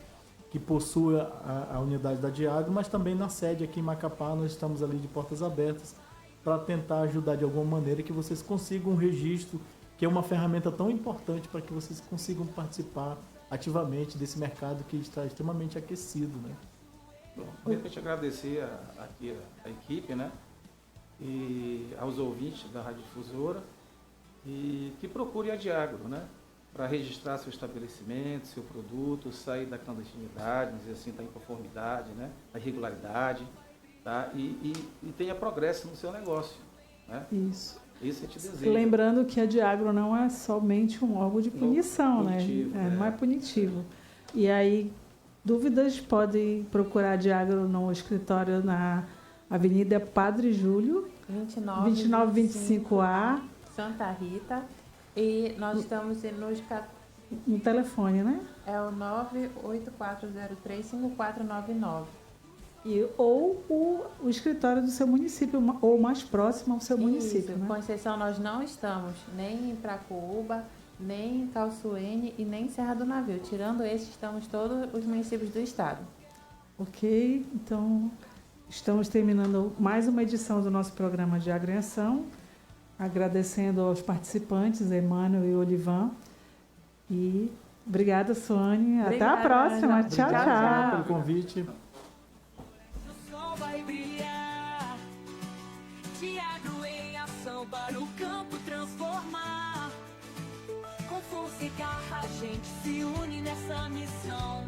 que possua a unidade da Diagro, mas também na sede aqui em Macapá, nós estamos ali de portas abertas para tentar ajudar de alguma maneira que vocês consigam um registro, que é uma ferramenta tão importante para que vocês consigam participar ativamente desse mercado que está extremamente aquecido, né? Bom, primeiro, te agradecer aqui a equipe, né? E aos ouvintes da Rádio Difusora, e que procure a Diagro, né? Para registrar seu estabelecimento, seu produto, sair da clandestinidade, dizer assim, está em conformidade, né? A irregularidade, tá? E tenha progresso no seu negócio, né? Isso. Isso eu te desejo. Lembrando que a Diagro não é somente um órgão de punição, punitivo, né? Não é punitivo. E aí, dúvidas, podem procurar a Diagro no escritório na Avenida Padre Júlio, 2925A. Santa Rita. E nós estamos no telefone, né? É o 984035499. Ou o escritório do seu município, ou mais próximo ao seu município. Isso, né? Conceição, nós não estamos nem em Pracuúba, nem em Calçoene e nem em Serra do Navio. Tirando esses, estamos todos os municípios do estado. Ok, então estamos terminando mais uma edição do nosso programa de Agriação, agradecendo aos participantes, Emmanuel e Olivan. E obrigada, Suane. Até a próxima. Tchau, tchau. Pelo convite. O sol vai brilhar, Diagro em ação para o campo transformar. Com força e garra a gente se une nessa missão.